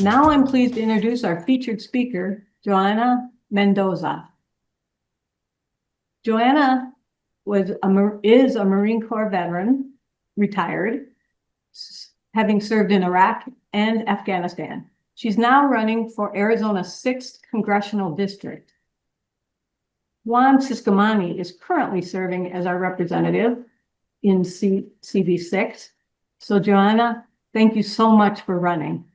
Now I'm pleased to introduce our featured speaker, JoAnna Mendoza. JoAnna is a Marine Corps veteran, retired, having served in Iraq and Afghanistan. She's now running for Arizona's 6th Congressional District. Juan Ciscomani is currently serving as our representative in CV6. So JoAnna, thank you so much for running.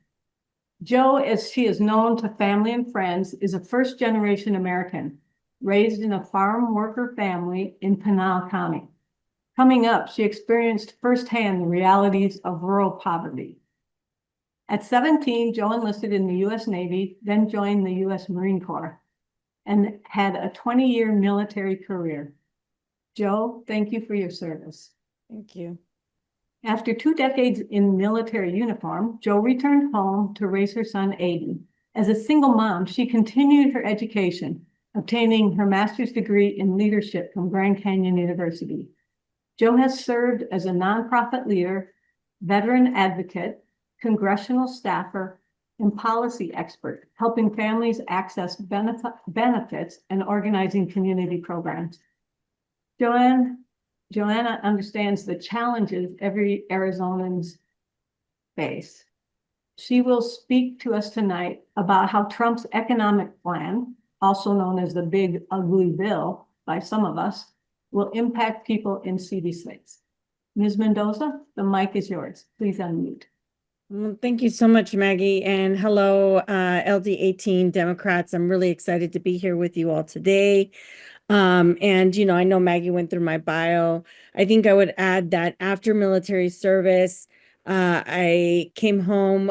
Jo, as she is known to family and friends, is a first-generation American, raised in a farm worker family in Pinal County. Coming up, she experienced firsthand the realities of rural poverty. At 17, Jo enlisted in the U.S. Navy, then joined the U.S. Marine Corps, and had a 20-year military career. Jo, thank you for your service. Thank you. After 2 decades in military uniform, Jo returned home to raise her son, Aiden. As a single mom, she continued her education, obtaining her master's degree in leadership from Grand Canyon University. Jo has served as a nonprofit leader, veteran advocate, congressional staffer, and policy expert, helping families access benefits and organizing community programs. JoAnna understands the challenges every Arizonans face. She will speak to us tonight about how Trump's economic plan, also known as the Big Ugly Bill by some of us, will impact people in CV6. Ms. Mendoza, the mic is yours. Please unmute. Well, thank you so much, Maggie. And hello, LD18 Democrats. I'm really excited to be here with you all today. And, I know Maggie went through my bio. I think I would add that after military service, I came home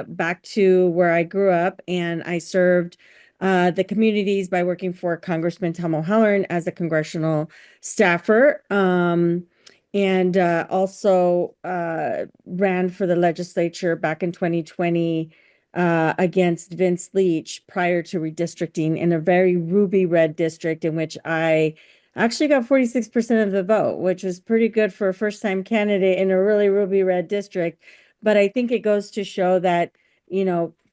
back to where I grew up, and I served the communities by working for Congressman Tom O'Halloran as a congressional staffer. And also ran for the legislature back in 2020 against Vince Leach prior to redistricting in a very ruby red district in which I actually got 46% of the vote, which was pretty good for a first-time candidate in a really ruby red district. But I think it goes to show that,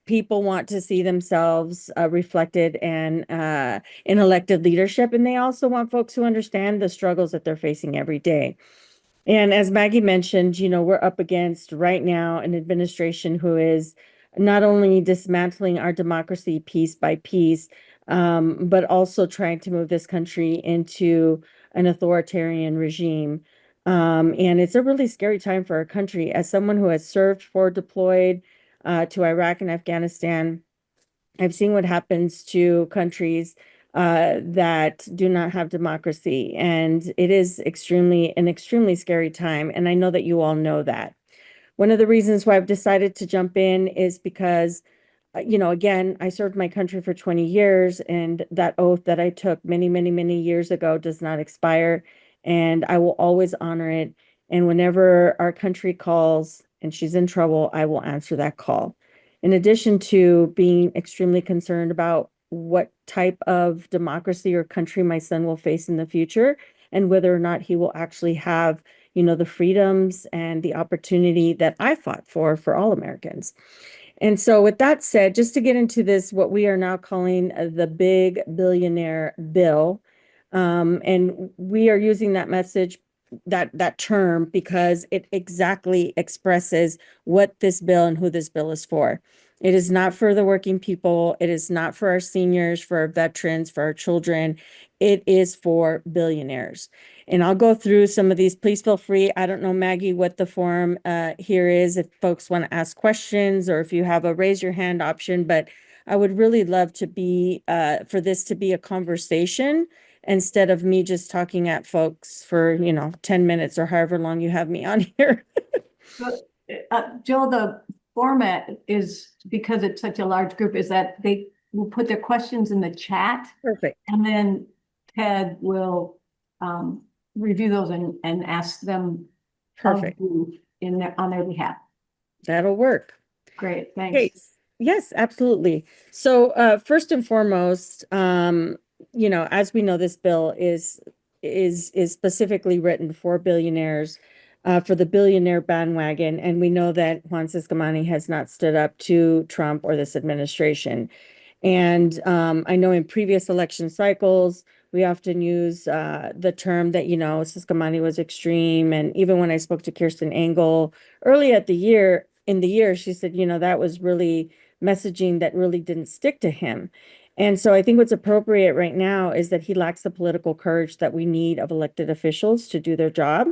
people want to see themselves reflected and in elected leadership, and they also want folks who understand the struggles that they're facing every day. And as Maggie mentioned, we're up against right now an administration who is not only dismantling our democracy piece by piece, but also trying to move this country into an authoritarian regime. And it's a really scary time for our country. As someone who has served for deployed to Iraq and Afghanistan, I've seen what happens to countries that do not have democracy. And it is an extremely scary time. And I know that you all know that. One of the reasons why I've decided to jump in is because, again, I served my country for 20 years, and that oath that I took many, many, many years ago does not expire, and I will always honor it. And whenever our country calls and she's in trouble, I will answer that call. In addition to being extremely concerned about what type of democracy or country my son will face in the future, and whether or not he will actually have, the freedoms and the opportunity that I fought for all Americans. And so with that said, just to get into this, what we are now calling the Big Billionaire Bill, and we are using that message, that term, because it exactly expresses what this bill and who this bill is for. It is not for the working people. It is not for our seniors, for our veterans, for our children. It is for billionaires. And I'll go through some of these. Please feel free. I don't know, Maggie, what the forum here is, if folks want to ask questions or if you have a raise your hand option, but I would really love to be for this to be a conversation instead of me just talking at folks for, 10 minutes or however long you have me on here. Jo, the format is, because it's such a large group, is that they will put their questions in the chat. Perfect. And then Ted will review those and ask them. Perfect. On their behalf. That'll work. Great, thanks. Okay. Yes, absolutely. So first and foremost, as we know, this bill is specifically written for billionaires. for the billionaire bandwagon. And we know that Juan Ciscomani has not stood up to Trump or this administration. And I know in previous election cycles, we often use the term that, Ciscomani was extreme. And even when I spoke to Kirsten Engel early in the year, she said, that was really messaging that really didn't stick to him. And so I think what's appropriate right now is that he lacks the political courage that we need of elected officials to do their job.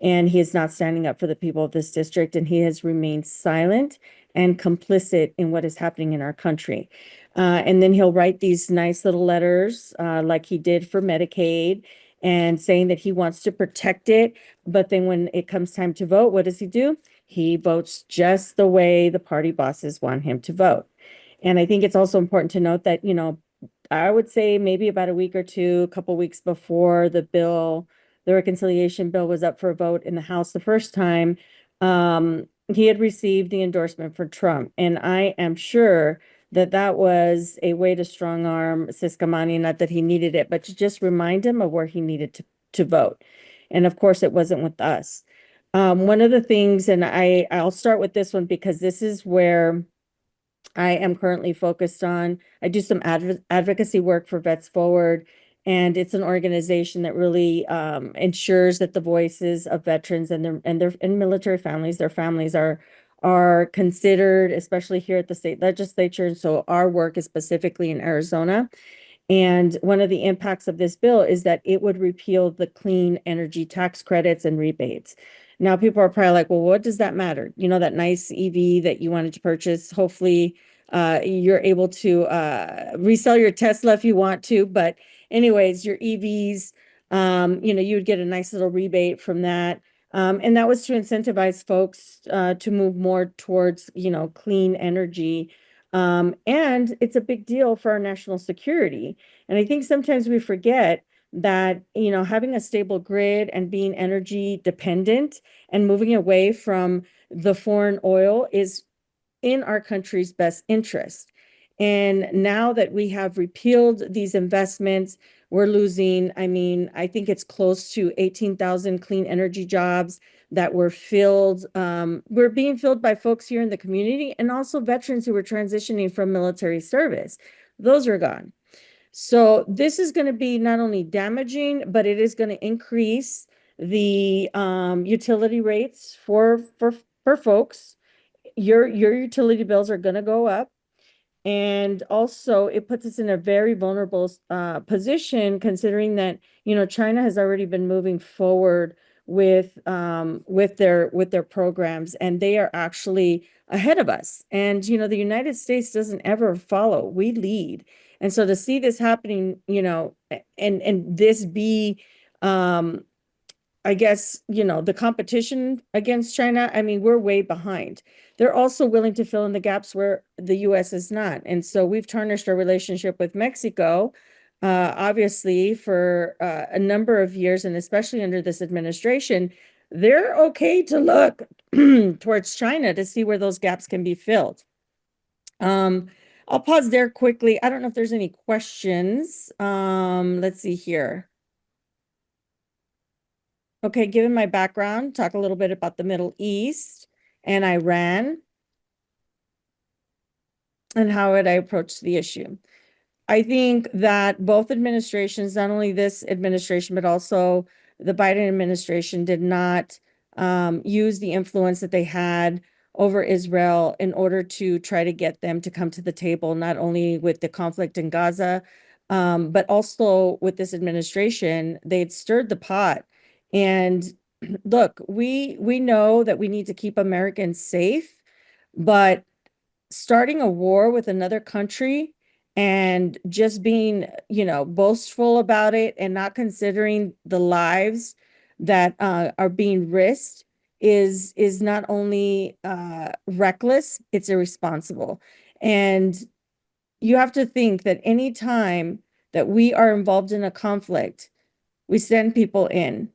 And he is not standing up for the people of this district, and he has remained silent and complicit in what is happening in our country. And then he'll write these nice little letters, like he did for Medicaid, and saying that he wants to protect it. But then when it comes time to vote, what does he do? He votes just the way the party bosses want him to vote. And I think it's also important to note that, I would say maybe about a week or two, a couple weeks before the reconciliation bill was up for a vote in the House the first time, he had received the endorsement for Trump. And I am sure that was a way to strong arm Ciscomani, not that he needed it, but to just remind him of where he needed to vote. And of course, it wasn't with us. One of the things, and I'll start with this one because this is where I am currently focused on. I do some advocacy work for Vets Forward, and it's an organization that really ensures that the voices of veterans and military families, their families are considered, especially here at the state legislature. And so our work is specifically in Arizona. And one of the impacts of this bill is that it would repeal the clean energy tax credits and rebates. Now, people are probably like, well, what does that matter? That nice EV that you wanted to purchase, hopefully you're able to resell your Tesla if you want to. But anyways, your EVs, you would get a nice little rebate from that. And that was to incentivize folks to move more towards, clean energy. And it's a big deal for our national security. And I think sometimes we forget that, having a stable grid and being energy dependent and moving away from the foreign oil is in our country's best interest. And now that we have repealed these investments, we're losing, I think it's close to 18,000 clean energy jobs that were filled. We're being filled by folks here in the community and also veterans who were transitioning from military service. Those are gone. So this is going to be not only damaging, but it is going to increase the utility rates for folks. Your utility bills are going to go up. And also it puts us in a very vulnerable position, considering that, China has already been moving forward with their programs, and they are actually ahead of us. And, the United States doesn't ever follow, we lead. And so to see this happening, and this be, I guess, the competition against China, we're way behind. They're also willing to fill in the gaps where the US is not. And so we've tarnished our relationship with Mexico, obviously, for a number of years, and especially under this administration. They're okay to look towards China to see where those gaps can be filled. I'll pause there quickly. I don't know if there's any questions. Let's see here. Okay, given my background, talk a little bit about the Middle East and Iran and how would I approach the issue. I think that both administrations, not only this administration, but also the Biden administration, did not use the influence that they had over Israel in order to try to get them to come to the table, not only with the conflict in Gaza, but also with this administration. They'd stirred the pot. And look, we know that we need to keep Americans safe, but starting a war with another country and just being, boastful about it and not considering the lives that are being risked is not only reckless, it's irresponsible. And you have to think that any time that we are involved in a conflict, we send people in.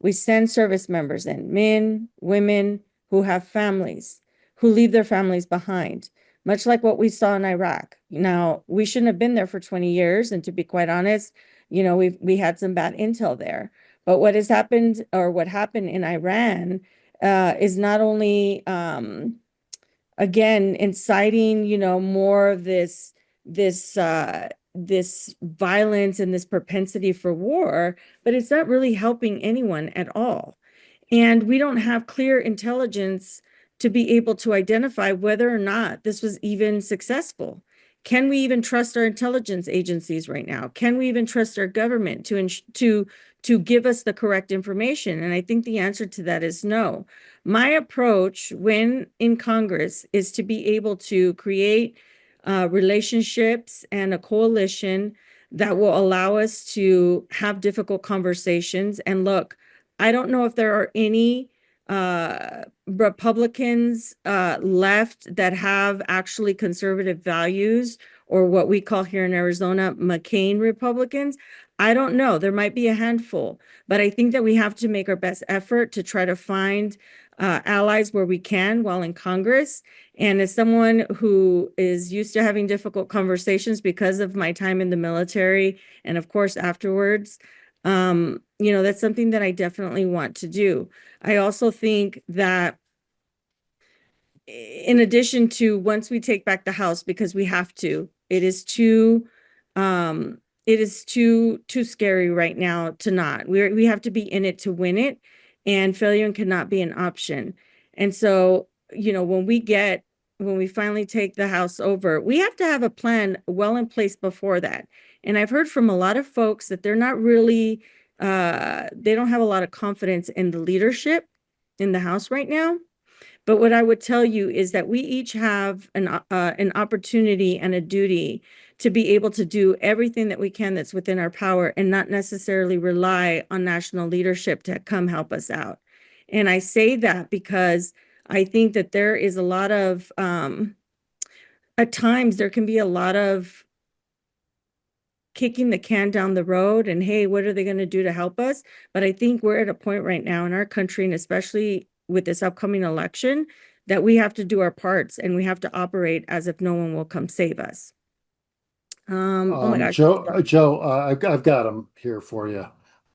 We send service members in, men, women who have families, who leave their families behind, much like what we saw in Iraq. Now, we shouldn't have been there for 20 years. And to be quite honest, we had some bad intel there. But what has happened, or what happened in Iran, is not only again inciting, more of this violence and this propensity for war, but it's not really helping anyone at all. And we don't have clear intelligence to be able to identify whether or not this was even successful. Can we even trust our intelligence agencies right now? Can we even trust our government to give us the correct information? And I think the answer to that is no. My approach when in Congress is to be able to create relationships and a coalition that will allow us to have difficult conversations. And look, I don't know if there are any Republicans left that have actually conservative values, or what we call here in Arizona, McCain Republicans. I don't know. There might be a handful, but I think that we have to make our best effort to try to find allies where we can while in Congress. And as someone who is used to having difficult conversations because of my time in the military and of course afterwards, that's something that I definitely want to do. I also think that in addition to once we take back the House, because we have to, it is too scary right now to not. We have to be in it to win it, and failure cannot be an option. And so, when we finally take the House over, we have to have a plan well in place before that. And I've heard from a lot of folks that they're not really, they don't have a lot of confidence in the leadership in the House right now. But what I would tell you is that we each have an opportunity and a duty to be able to do everything that we can that's within our power and not necessarily rely on national leadership to come help us out. And I say that because I think that there is a lot of, at times there can be a lot of kicking the can down the road and, hey, what are they going to do to help us? But I think we're at a point right now in our country, and especially with this upcoming election, that we have to do our parts and we have to operate as if no one will come save us. Oh my gosh. Joe, I've got them here for you.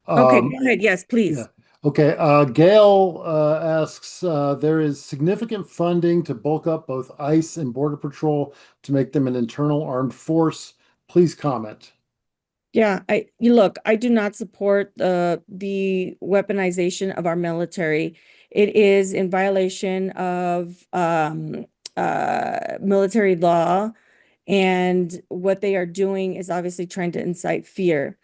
Okay, go ahead. Yes, Yeah. please. Okay. Gail asks, there is significant funding to bulk up both ICE and Border Patrol to make them an internal armed force. Please comment. Yeah, I do not support the weaponization of our military. It is in violation of military law, and what they are doing is obviously trying to incite fear.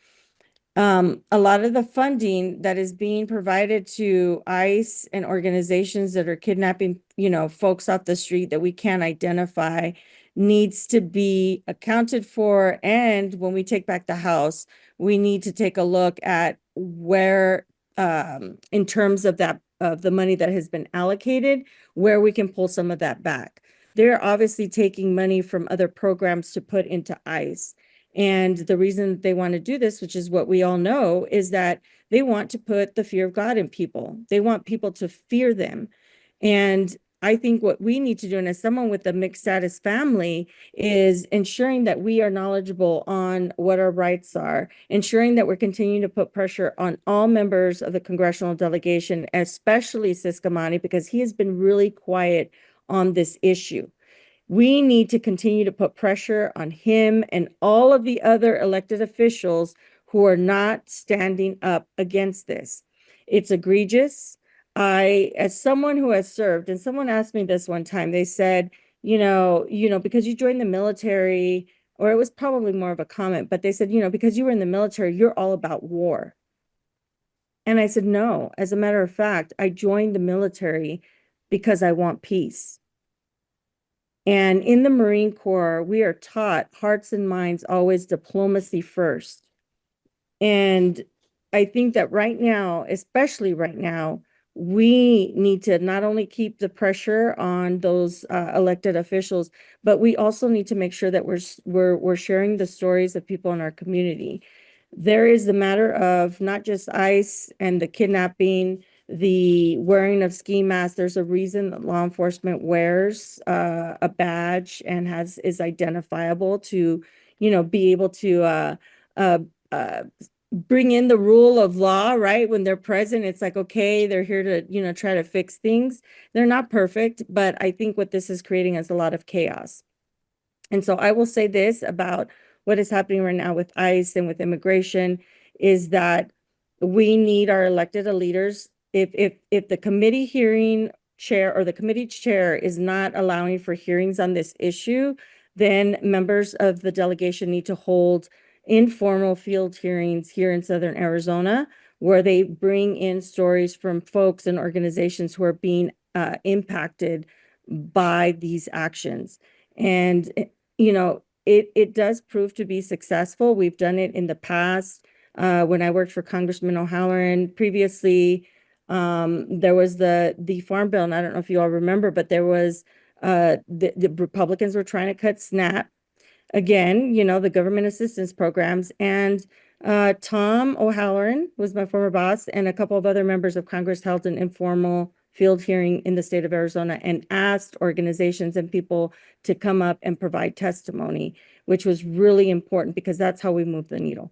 A lot of the funding that is being provided to ICE and organizations that are kidnapping, folks off the street that we can't identify needs to be accounted for. And when we take back the House, we need to take a look at where, in terms of the money that has been allocated, where we can pull some of that back. They're obviously taking money from other programs to put into ICE. And the reason they want to do this, which is what we all know, is that they want to put the fear of God in people. They want people to fear them. And I think what we need to do, and as someone with a mixed status family, is ensuring that we are knowledgeable on what our rights are, ensuring that we're continuing to put pressure on all members of the congressional delegation, especially Siskamani, because he has been really quiet on this issue. We need to continue to put pressure on him and all of the other elected officials who are not standing up against this. It's egregious. As someone who has served, and someone asked me this one time, they said, because you joined the military, or it was probably more of a comment, but they said, because you were in the military, you're all about war. And I said, no, as a matter of fact, I joined the military because I want peace. And in the Marine Corps, we are taught hearts and minds always diplomacy first. And I think that right now, especially right now, we need to not only keep the pressure on those elected officials, but we also need to make sure that we're sharing the stories of people in our community. There is the matter of not just ICE and the kidnapping, the wearing of ski masks. There's a reason that law enforcement wears a badge and is identifiable to, be able to bring in the rule of law, right? When they're present, it's like, okay, they're here to, try to fix things. They're not perfect, but I think what this is creating is a lot of chaos. And so I will say this about what is happening right now with ICE and with immigration is that we need our elected leaders. If the committee hearing chair or the committee chair is not allowing for hearings on this issue, then members of the delegation need to hold informal field hearings here in Southern Arizona, where they bring in stories from folks and organizations who are being impacted by these actions. And it does prove to be successful. We've done it in the past. When I worked for Congressman O'Halloran previously, there was the Farm Bill, and I don't know if you all remember, but there was the Republicans were trying to cut SNAP again, the government assistance programs. And Tom O'Halloran was my former boss, and a couple of other members of Congress held an informal field hearing in the state of Arizona and asked organizations and people to come up and provide testimony, which was really important because that's how we move the needle.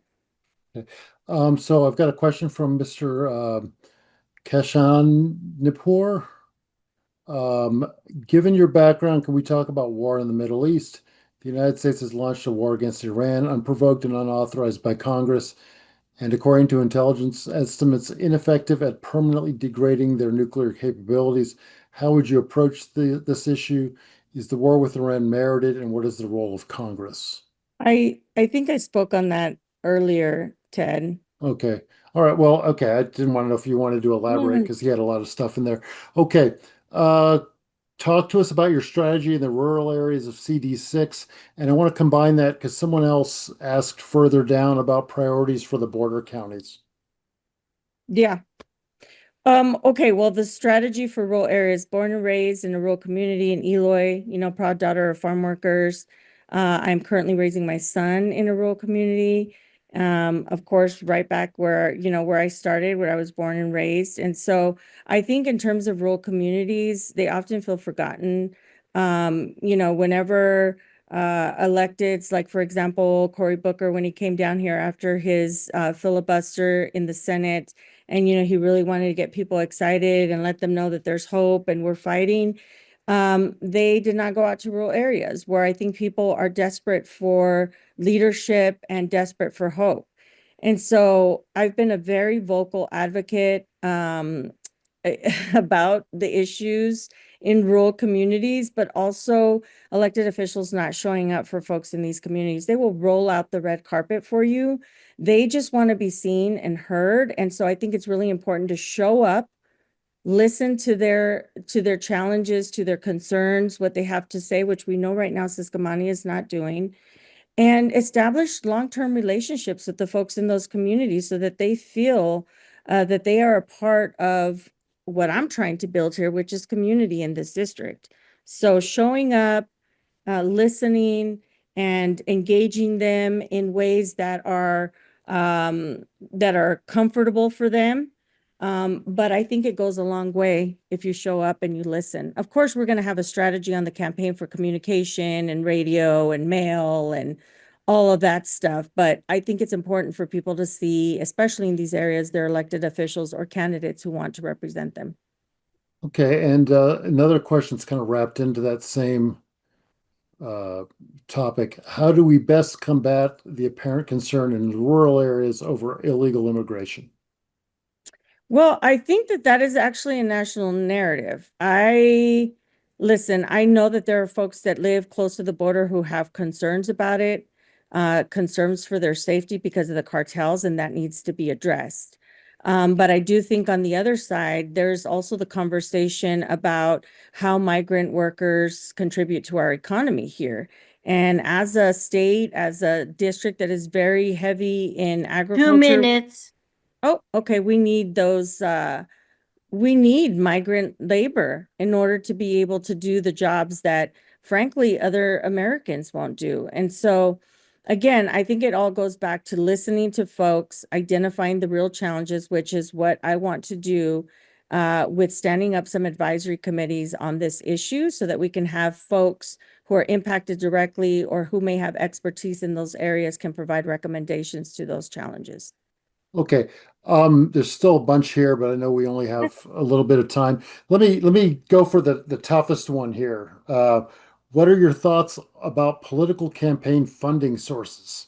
So I've got a question from Mr. Keshan Nipur. Given your background, can we talk about war in the Middle East? The United States has launched a war against Iran, unprovoked and unauthorized by Congress, and according to intelligence estimates, ineffective at permanently degrading their nuclear capabilities. How would you approach this issue? Is the war with Iran merited, and what is the role of Congress? I think I spoke on that earlier, Ted. Okay. All right. Well, okay. I didn't want to know if you wanted to elaborate because he had a lot of stuff in there. Okay. Talk to us about your strategy in the rural areas of CD6. And I want to combine that because someone else asked further down about priorities for the border counties. Yeah. Okay, well, the strategy for rural areas, born and raised in a rural community in Eloy, proud daughter of farm workers. I'm currently raising my son in a rural community. Of course, right back where, where I started, where I was born and raised. And so I think in terms of rural communities, they often feel forgotten. Whenever electeds, like for example, Cory Booker, when he came down here after his filibuster in the Senate, and he really wanted to get people excited and let them know that there's hope and we're fighting. They did not go out to rural areas where I think people are desperate for leadership and desperate for hope. And so I've been a very vocal advocate about the issues in rural communities, but also elected officials not showing up for folks in these communities. They will roll out the red carpet for you. They just want to be seen and heard. And so I think it's really important to show up, listen to their challenges, to their concerns, what they have to say, which we know right now Siskamani is not doing, and establish long-term relationships with the folks in those communities so that they feel that they are a part of what I'm trying to build here, which is community in this district. So showing up, listening, and engaging them in ways that are comfortable for them. But I think it goes a long way if you show up and you listen. Of course, we're going to have a strategy on the campaign for communication and radio and mail and all of that stuff. But I think it's important for people to see, especially in these areas, their elected officials or candidates who want to represent them. Okay. And another question that's kind of wrapped into that same topic. How do we best combat the apparent concern in rural areas over illegal immigration? Well, I think that is actually a national narrative. I know that there are folks that live close to the border who have concerns about it, concerns for their safety because of the cartels, and that needs to be addressed. But I do think on the other side, there's also the conversation about how migrant workers contribute to our economy here. And as a state, as a district that is very heavy in agriculture. 2 minutes. Oh, okay. We need those, we need migrant labor in order to be able to do the jobs that frankly other Americans won't do. And so again, I think it all goes back to listening to folks, identifying the real challenges, which is what I want to do with standing up some advisory committees on this issue so that we can have folks who are impacted directly or who may have expertise in those areas can provide recommendations to those challenges. Okay. There's still a bunch here, but I know we only have a little bit of time. Let me go for the toughest one here. What are your thoughts about political campaign funding sources?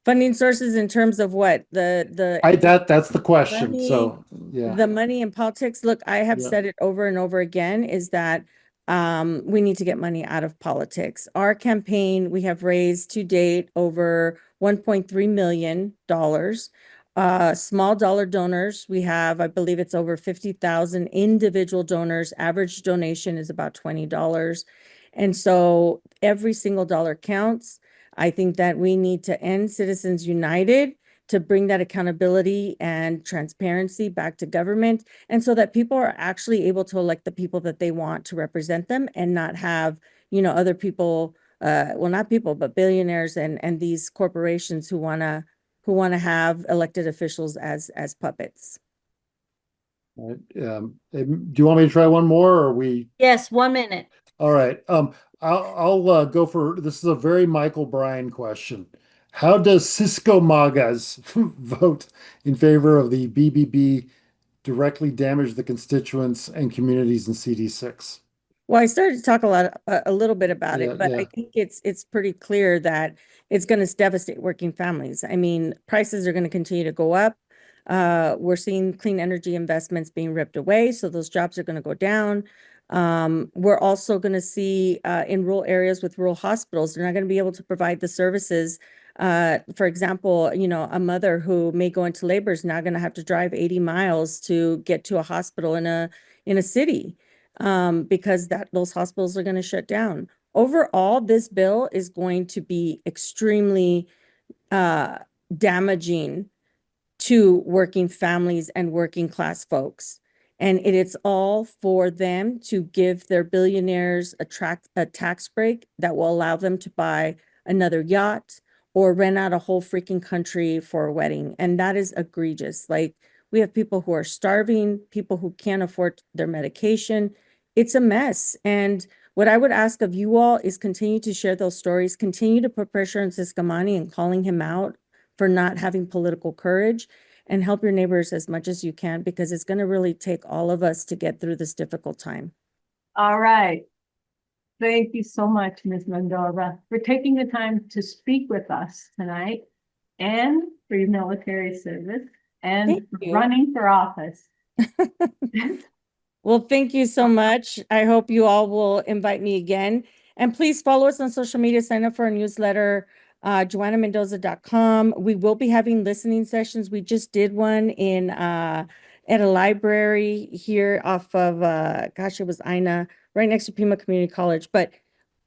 Funding sources in terms of what? That's the question. Money, So yeah, the money in politics. Look, I have yeah. said it over and over again, is that we need to get money out of politics. Our campaign, we have raised to date over $1.3 million. Small dollar donors, we have, I believe it's over 50,000 individual donors. Average donation is about $20. And so every single dollar counts. I think that we need to end Citizens United to bring that accountability and transparency back to government. And so that people are actually able to elect the people that they want to represent them and not have, other people, well, not people, but billionaires and these corporations who wanna have elected officials as puppets. All right. Do you want me to try one more, or are we? Yes, 1 minute. All right. I'll go for this is a very Michael Bryan question. How does Cisco MAGAs vote in favor of the BBB directly damage the constituents and communities in CD6? Well, I started to talk a little bit about Yeah, it, but yeah. I think it's pretty clear that it's going to devastate working families. I mean, prices are going to continue to go up. We're seeing clean energy investments being ripped away, so those jobs are going to go down. We're also going to see in rural areas with rural hospitals, they're not going to be able to provide the services. For example, a mother who may go into labor is now going to have to drive 80 miles to get to a hospital in a city. Because those hospitals are going to shut down. Overall, this bill is going to be extremely damaging to working families and working class folks. And it's all for them to give their billionaires a tax break that will allow them to buy another yacht or rent out a whole freaking country for a wedding. And that is egregious. Like, we have people who are starving, people who can't afford their medication. It's a mess. And what I would ask of you all is continue to share those stories, continue to put pressure on Siskamani and calling him out for not having political courage, and help your neighbors as much as you can, because it's going to really take all of us to get through this difficult time. All right. Thank you so much, Ms. Mendoza, for taking the time to speak with us tonight and for your military service and Thank you. running for office. Well, thank you so much. I hope you all will invite me again. And please follow us on social media, sign up for our newsletter, JoAnnaMendoza.com. We will be having listening sessions. We just did one at a library here off of, it was Ina, right next to Pima Community College. But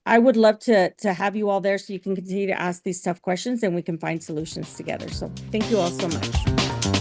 I would love to have you all there so you can continue to ask these tough questions and we can find solutions together. So thank you all so much.